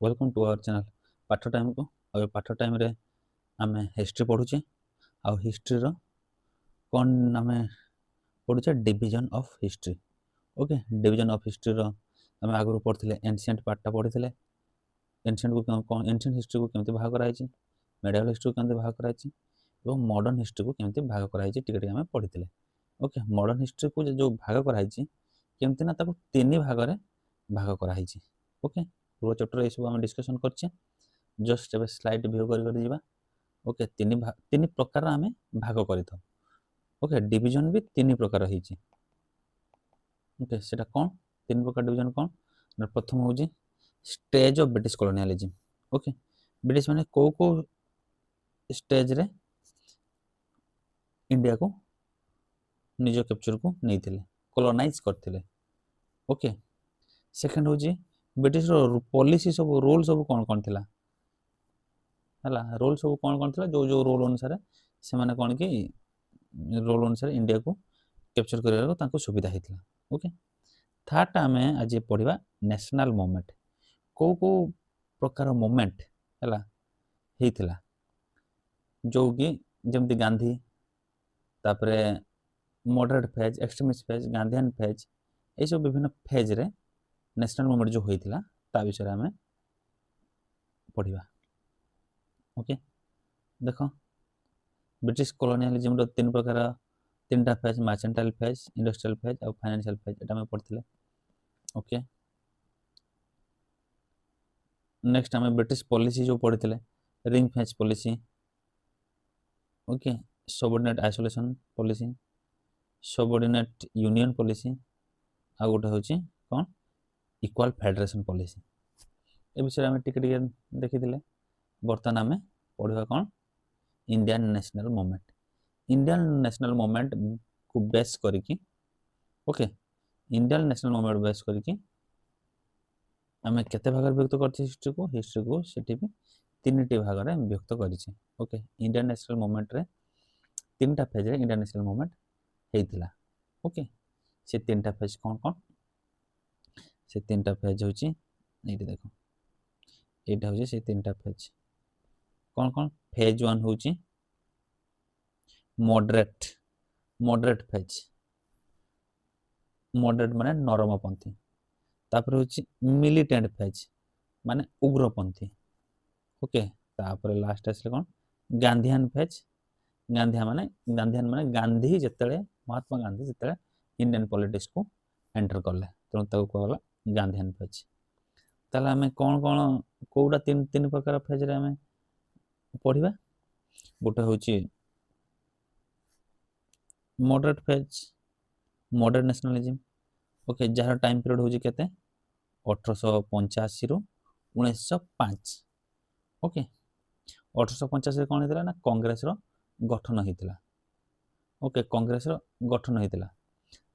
Welcome to our channel पाठ time को। और पाठ टाइम रे आमे हिस्ट्री पढ़ुचे आ हिस्ट्री रो कौन आमे पढ़ुचे division of history. Okay, division of history रो आमे आगु पढ़थिले एंशिएंट पार्टटा पढ़िथिले। एंशिएंट को कौन एंशिएंट हिस्ट्री को केमते भाग कराइछि, मेडिवल हिस्ट्री को केमते भाग कराइछि एवं मॉडर्न हिस्ट्री को केमते भाग कराइछि टिके टिके आमे पढ़िथिले। ओके, मॉडर्न हिस्ट्री को जो भाग कराइछि केमते ना ताको तीन भाग रे भाग कराइछि। ओके, पूरा चैप्टर ए सब आमे डिस्कशन करछे। जस्ट एबे स्लाइड व्यू करी जीवा। ओके, तीन प्रकार आमे भाग करिथौ। ओके, डिवीजन भी तीन प्रकार होईछि। ओके, सेटा कोन तीन प्रकार डिवीजन कोन ना प्रथम होउछि stage of British colonialism. Okay, British माने को स्टेज रे इंडिया को निज कैप्चर को नैथिले, कॉलोनाइज करथिले। ओके, सेकंड होउछि ब्रिटिश रो पॉलिसी सब रूल सब कोन थिला हला, रोल सब कोन थिला जो रोल अनुसार से माने कोन कि रोल अनुसार इंडिया को कैप्चर करिया तांको सुविधा हेतिला। ओके, थर्ड आमे आज पढ़िबा नेशनल मूवमेंट। को प्रकार मूवमेंट हला हेतिला जो कि जेमति गांधी, तापरे moderate phase, extremist phase, Gandhian phase, ए सब विभिन्न फेज रे नेशनल मूवमेंट जो होइतिला ता विषय रे आमे पढ़िबा। ओके, देखो ब्रिटिश कॉलोनियलिज्म रो तीन प्रकार, तीनटा phase, mercantile phase, industrial phase और फाइनेंशियल फेज, एटा में पढ़थिले। ओके, नेक्स्ट हमें ब्रिटिश पॉलिसी जो पढ़थिले ring fence policy. Okay, subordinate isolation policy, subordinate union policy, आ गोटे होची कोन इक्वल फेडरेशन पॉलिसी। ए विषय हमें टिके टिके देखिथिले। बर्तमान हमें पढ़िबा कोन Indian national movement. Indian national movement को बेस करिकी, okay, Indian national movement base करिकी आमे केते भाग विभक्त करछि हिस्ट्री को सेठी भी तीनटी भाग रे विभक्त करिछि। ओके, इंडियन नेशनल मूवमेंट रे तीनटा फेज रे इंडियन नेशनल मूवमेंट हेतिला। ओके, से तीनटा फेज कोन से तीनटा फेज होछि एठी देखो, एटा होछि से तीनटा फेज कोन फेज 1 होछि मॉडरेट फेज। मॉडरेट माने नरमपंथी। तापर होछि मिलिटेंट फेज माने उग्रपंथी। ओके, तापर लास्ट आसले कोन गांधीयन फेज। गांधीयन माने गांधी जेतले, महात्मा गांधी जेतले इंडियन पॉलिटिक्स को एंटर करले तेणु ताको कहला गांधीयन फेज। ताले हमें कोन कोउडा तीन प्रकार फेज रे हमें पढ़िबा। गोटे होछि moderate phase, modern nationalism. Okay, जहार टाइम पीरियड होछि केते 1885 रु 1905। ओके, 1885 रे कोन हेतिला ना कांग्रेस रो गठन हेतिला। ओके, कांग्रेस रो गठन हेतिला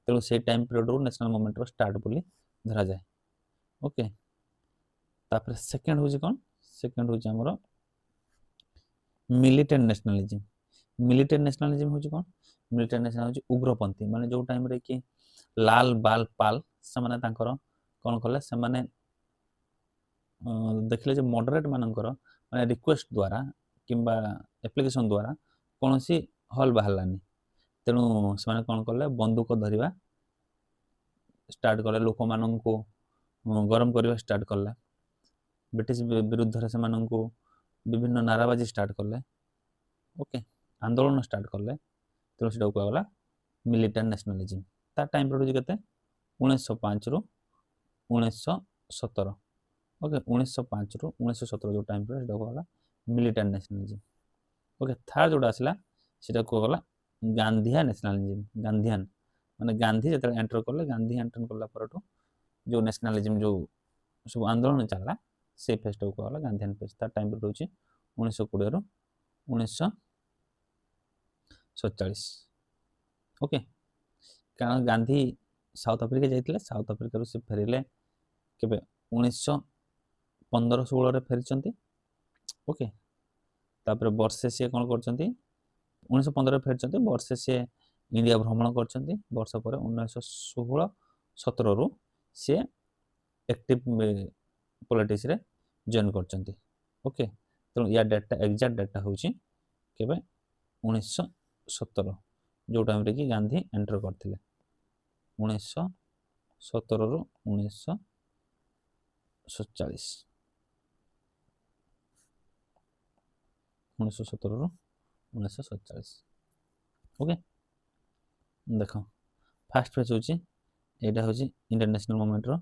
तेणु से टाइम पीरियड रो नेशनल मूवमेंट रो स्टार्ट बोली धरा जाए। ओके, तापर सेकंड होछि कोन, सेकंड होछि हमरो मिलिटेंट नेशनलिज्म। मिलिटेंट नेशनलिज्म होछि कोन, मिलिटेंट नेशनल होछि उग्रपंथी माने जो टाइम रे कि लाल बाल पाल से माने तांकर कोन कले से माने देखले जे मॉडरेट मानकर माने रिक्वेस्ट द्वारा किंबा एप्लिकेशन द्वारा कोनोसी हल बाहलानी तेणु से माने कोन कले बंदूक धरिबा स्टार्ट कले, लोक मानन को गरम करबा स्टार्ट कले, ब्रिटिश विरुद्ध रे से मानन को विभिन्न नाराबाजी स्टार्ट कले। ओके, आंदोलन स्टार्ट कले तेणु सेटा कहला मिलिटेंट नेशनलिज्म। ता टाइम पीरियड केते 1905 रु 1917। ओके, 1905 रु 1917 जो टाइम पीरियड सेटा कहला मिलिटेंट नेशनलिज्म। ओके, थर्ड जोटा आसला सेटा कहला गांधीयन नेशनलिज्म। गांधीयन माने गांधी जेते एंटर करले, गांधी एंटर करला परटो जो नेशनलिज्म जो सब आंदोलन चलला से फेज को कहला गांधीयन फेज। ता टाइम पीरियड होची 1920 रु 1947। ओके, कारण गांधी साउथ अफ्रीका जाइतिले, साउथ अफ्रीका से फेरिले केबे 1915-16 रे फेरिचंती। ओके, तापर वर्षे से कोन करचंती 1915 रे फेरिचंती, वर्षे से इंडिया भ्रमण करचंती, वर्ष पर 1916-17 रु से एक्टिव पॉलिटिक्स रे ଜଏନ୍ କରିଛନ୍ତି। ओके तेणु या डेटा एक्जाक्ट डेटा होची केबे 1917 जो टाइम रे कि गांधी एंटर करथिले 1917 रु 1947 1917 रु 1947 ओके देखो फास्ट पेज होची एटा होची इंटरनेशनल मूवमेंट रो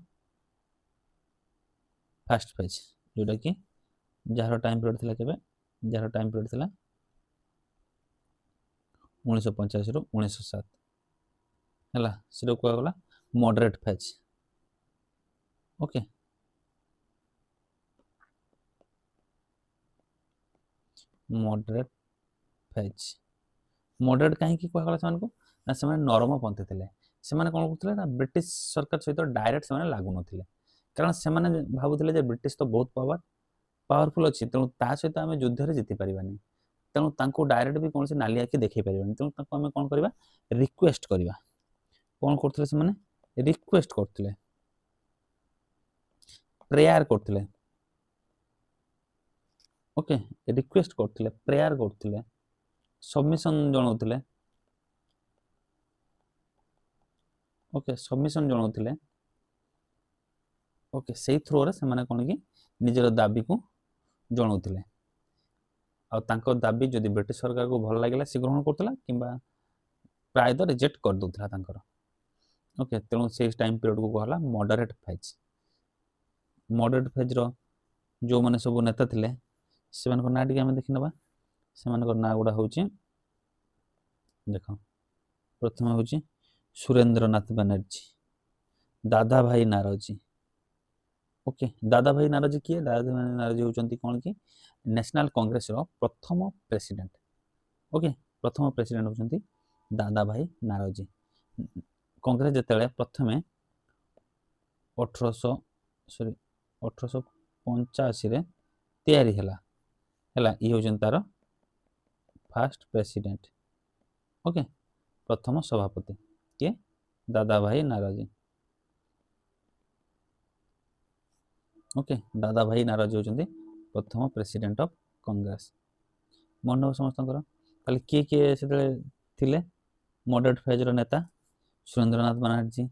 फास्ट पेज जोटा कि जार टाइम पीरियड थिला केबे जार टाइम पीरियड थिला 1985 रु 1907 हला सेटा को गला moderate phase okay moderate phase moderate कहीं की कहला समान को ना समान नरम पंथी थिले समान कोन करथिले ना ब्रिटिश सरकार सहित डायरेक्ट समान लागु नथिले कारण समान भाबुथिले जे ब्रिटिश तो बहुत पावरफुल अच्छी तेणु ता सहित आम युद्ध में जीति पारानी तेणु तांको डायरेक्ट भी कौन नाली आखि देखई पारानी तेणु तांको आम कौन करवा रिक्वेस्ट करवा कौन करथिले से माने रिक्वेस्ट करथिले प्रेयर करथिले ओके रिक्वेस्ट करथिले प्रेयर करथिले सबमिशन जणाउथिले ओके सबमिशन जणाउथिले ओके सेही थ्रो रे से माने कोन कि निजर दाबी को जणाउथिले आ तांको दाबी जदि ब्रिटिश सरकार को भल लागला से ग्रहण करथिला किबा प्राय तो रिजेक्ट कर दोथिला तांकर ओके तेणु से टाइम पीरियड को कहला मॉडरेट फेज रो जो माने सब नेता थिले से मानको ना टिके हम देखि नबा से मानको ना गुडा होची देखो प्रथम होची सुरेंद्रनाथ बनर्जी दादा भाई नारोजी ओके दादा भाई नारोजी किए दादा भाई नारोजी होचंती कोन कि नेशनल कांग्रेस रो प्रथम प्रेसिडेंट ओके प्रथम प्रेसिडेंट होचंती दादा भाई नारोजी कांग्रेस जतेले प्रथमे 1885 रे तैयारी हला ये होचन तार फर्स्ट प्रेसिडेंट ओके प्रथम सभापति के दादा भाई नारोजी ओके दादा भाई नारोजी होचंती प्रथम प्रेसिडेंट ऑफ कांग्रेस मन समस्त ताले किए से थिले मॉडरेट फेज रो नेता सुरेंद्रनाथ बनर्जी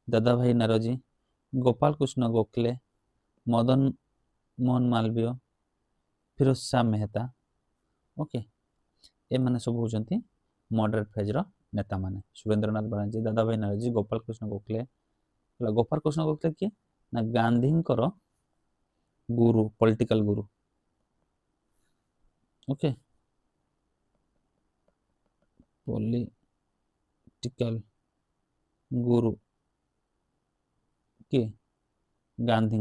दादा भाई नारोजी गोपाल कृष्ण गोखले मदन मोहन मालवीय फिरोज शाह मेहता ओके ए माने सब होचंती मॉडरेट फेज रो नेता माने सुरेंद्रनाथ बनर्जी दादा भाई नारोजी गोपाल कृष्ण गोखले के ना गांधी गुरु पॉलिटिकल गुरु ओके पॉलिटिकल गुरु के गांधी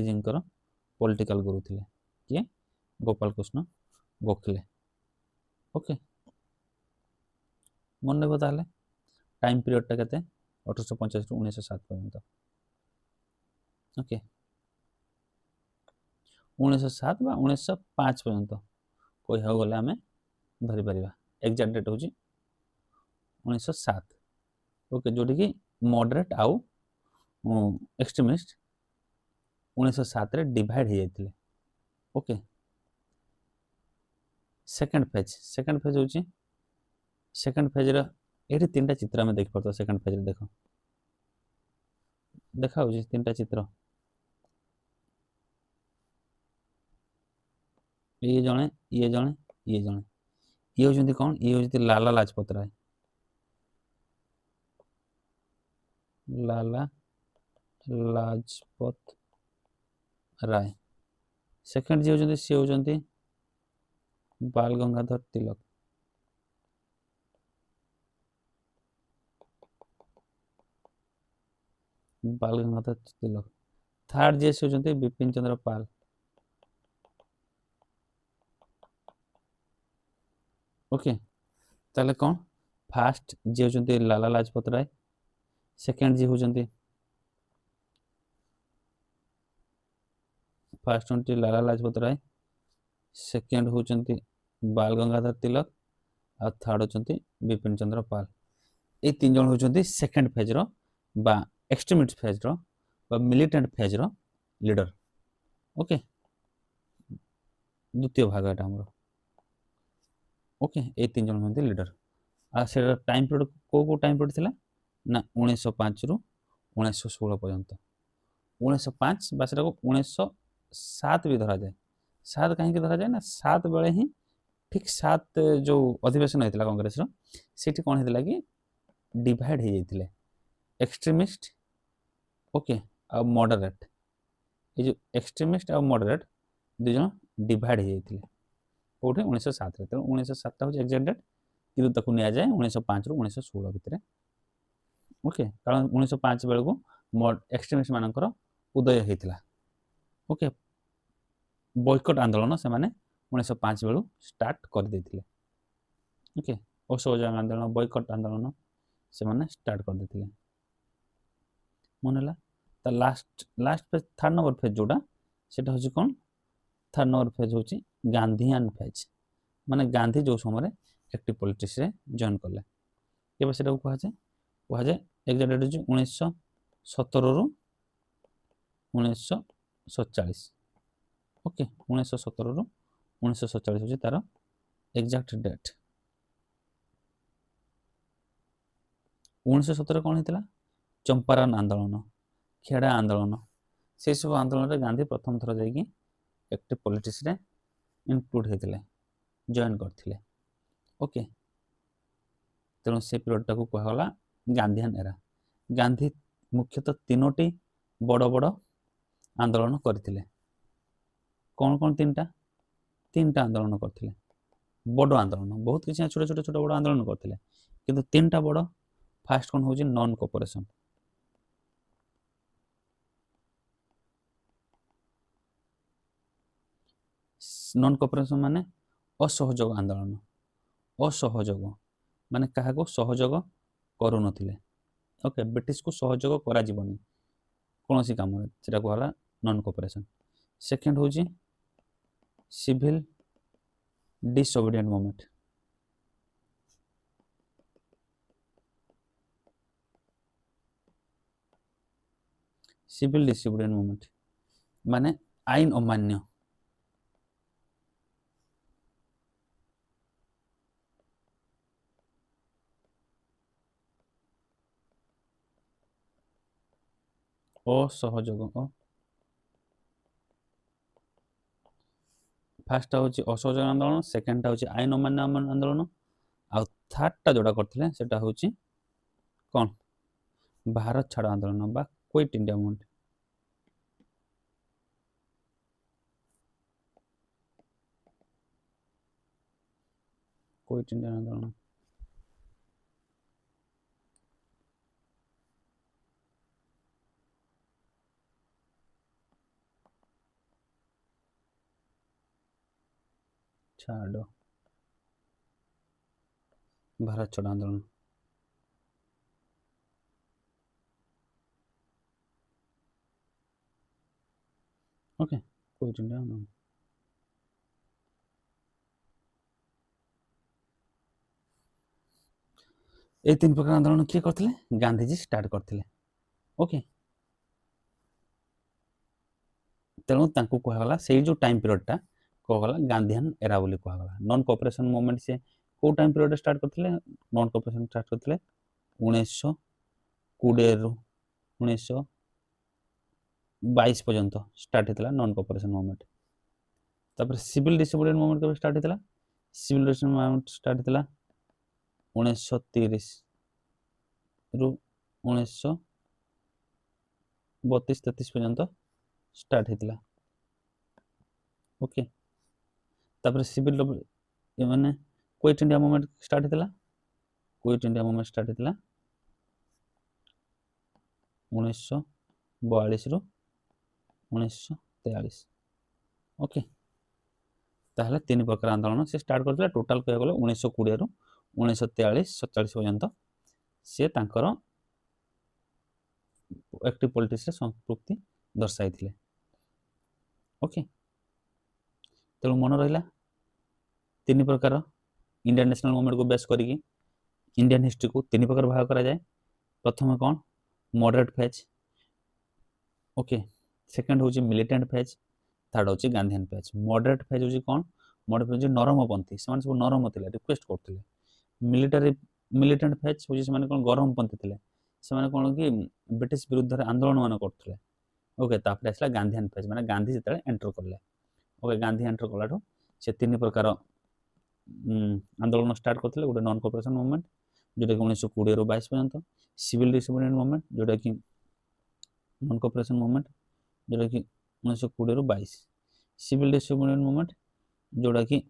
जी पॉलिटिकल गुरु थिले किए गोपाल कृष्ण गोखले ओके मन रखो ताले टाइम पीरियड टा केते 1850 रु 1907 पर्यंत ओके 1907 बा 1905 पर्यंत कोई हो गले हमें धरि परिबा एग्जैक्ट डेट होची 1907 ओके जोटी कि मॉडरेट आउ एक्सट्रीमिस्ट 1907 रे डिवाइड हो जाइतिले ओके सेकंड फेज होची सेकंड फेज रे एठी तीनटा चित्र में देख परतो सेकंड फेज रे देखो देखा होची तीनटा चित्र ये जणे ये जणे ये जणे ये होचंती कोन ये होचंती लाला लाजपत राय लाला लाजपत राय सेकंड जी होचंती सी होचंती बाल गंगाधर तिलक बाल गंगाधर तिलक थर्ड जी होचंती बिपिन चंद्र पाल ओके ताले कौन फास्ट जी होचंती लाला लाजपत राय सेकंड जी होचंती फास्ट होचंती लाला लाजपत राय सेकंड होचंती बाल गंगाधर तिलक और थर्ड होचंती बिपिन चंद्र पाल ए तीन जन होचंती सेकंड फेज रो बा एक्सट्रीमिस्ट फेज रो बा मिलिटेंट फेज रो लीडर। ओके द्वितीय भाग एटा हमर। ओके ए तीन जन होते लीडर। आ से टाइम पीरियड को टाइम पीरियड थिला ना 1905 रु 1916 पर्यंत। 1905 बा सेटा को 1907 भी धरा जाए। 7 कहीं धरा जाए ना 7 बेले ही ठीक 7 जो अधिवेशन होता कांग्रेस रो सेठी कोन हेतला कि डिवाइड हो जाइतिले एक्सट्रीमिस्ट ओके आ मॉडरेट। ये जो एक्सट्रीमिस्ट आ मॉडरेट दु जन डिवाइड हो जाइतिले कोठे 1907 रे। तो 1907 ता हो एग्जैक्ट डेट किंतु ताकू निया जाए 1905 रु 1916 भितरे। ओके कारण 1905 बेल को एक्सट्रीमिस्ट मानकर उदय होइतिला। ओके बॉयकट आंदोलन से माने 1905 बेलू स्टार्ट कर देथिले। ओके असहयोग आंदोलन बॉयकट आंदोलन से माने स्टार्ट कर देथिले मन हला। त last phase third number phase जोटा सेटा होची कोन थर्ड नंबर फेज होची गांधीयन फेज माने गांधी जो समय एक्टिव पॉलिटिक्स रे जॉइन करले केबे सेटा को कहा जाए एग्जैक्ट डेट होची 1917 रु 1947। ओके 1917 रु 1947 होची तार एग्जैक्ट डेट। 1917 कौन होता चंपारण आंदोलन खेड़ा आंदोलन से सब आंदोलन रे गांधी प्रथम थर जाइए एक्टिव पॉलिटिक्स रे इंक्लूड होते जॉइन करथिले। ओके तेणु से पीरियड टाको कहला गांधीयन एरा। गांधी मुख्यतः तीनोटी बड़ बड़ आंदोलन करथिले। कौन कौन तीनटा आंदोलन करथिले बड़ आंदोलन बहुत किसी छोटे छोटे छोटे बड़ आंदोलन करथिले किंतु तीनटा बड़ फास्ट कौन होची नॉन कोऑपरेशन। नॉन कोऑपरेशन माने असहयोग आंदोलन। असहयोग माने कहा को सहयोग करू नथिले। ओके ब्रिटिश को सहयोग करा जीवनी कौन सी काम सेटा कहला नॉन कोऑपरेशन। सेकंड होची सिविल डिसओबीडिएंट मूवमेंट। सिविल डिसओबीडिएंट मूवमेंट माने आईन अमान्य। असहयोग फास्ट होची असहयोग आंदोलन सेकंड होची आईन अमान्य आंदोलन आ थर्ड टा जोड़ा करथिले सेटा होची कौन भारत छाड़ आंदोलन बा quit India movement. Quit India आंदोलन छाड़ो भारत छोड़ो आंदोलन। ओके क्विट इंडिया आंदोलन ए तीन प्रकार आंदोलन किए करथिले गांधीजी स्टार्ट करथिले। ओके तेणु तांको कहगला से जो टाइम पीरियड टा कहगला गांधीयन एरा बोली कहगला। नॉन कोऑपरेशन मूवमेंट से को टाइम पीरियड स्टार्ट करथिले नॉन कोऑपरेशन स्टार्ट करथिले 1920 रु 1922 पर्यंत स्टार्ट हेतला नॉन कोऑपरेशन मूवमेंट। तापर सिविल डिसोबीडिएंट मूवमेंट कब स्टार्ट हेतला सिविल डिसोबीडिएंट मूवमेंट स्टार्ट हेतला 1930 रु 1932-33 पर्यंत स्टार्ट हेतला। ओके तापर सिविल ये माने क्विट इंडिया मूवमेंट स्टार्ट हेतला क्विट इंडिया मूवमेंट स्टार्ट हेतला 1942 रु 1943। ओके ताहले तीन प्रकार आंदोलन से स्टार्ट करथिला टोटल कह गले 1920 रु 1943-47 पर्यंत से तांकर एक्टिव पॉलिटिक्स रे संपृक्ति दर्शाइथिले। ओके तेणु मन रहा तीन प्रकार इंडियन नेशनल मूवमेंट को बेस करी इंडियन हिस्ट्री को तीन प्रकार भाग करा जाए। प्रथम कौन मॉडरेट फेज ओके सेकेंड हूँ मिलिटेंट फेज थर्ड हूँ गांधीयन फेज मॉडरेट फेज हूँ कौन मॉडरेट फेज नरमपंथी से सब नरम थे रिक्वेस्ट करते मिलिटारी मिलिटेंट फेज हूँ से कौन गरमपंथी थे से कौन कि ब्रिटिश विरुद्ध आंदोलन मान करते ओके तापर आसला गांधीयन फेज माने गांधी जिते एंटर कले ओके गांधी एंटर कलाठू से तीन प्रकार आंदोलन स्टार्ट करते गोटे नॉन कॉपरेशन मूवमेंट जोटा कि 1920 रु 22 पर्यंत सिविल डिसोबिडिएंट मूवमेंट जोटा कि नॉन कॉपरेशन मूवमेंट जोटा कि 1920 रु 22 सिविल डिसोबिडिएंट मूवमेंट जोटा कि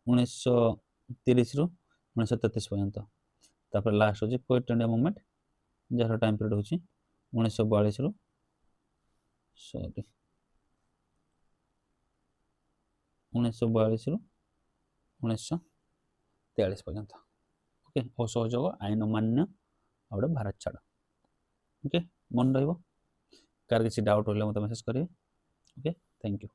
1930 रु 1933 पर्यंत तापर लास्ट होची quit India movement jar time period होची 1942 रु सॉरी 1942 रु 1943 पर्यंत ओके असहयोग आईन अमान्य और भारत छाड़ ओके मन रहिबो कार किसी डाउट होले मते मेसेज करिवे ओके थैंक यू।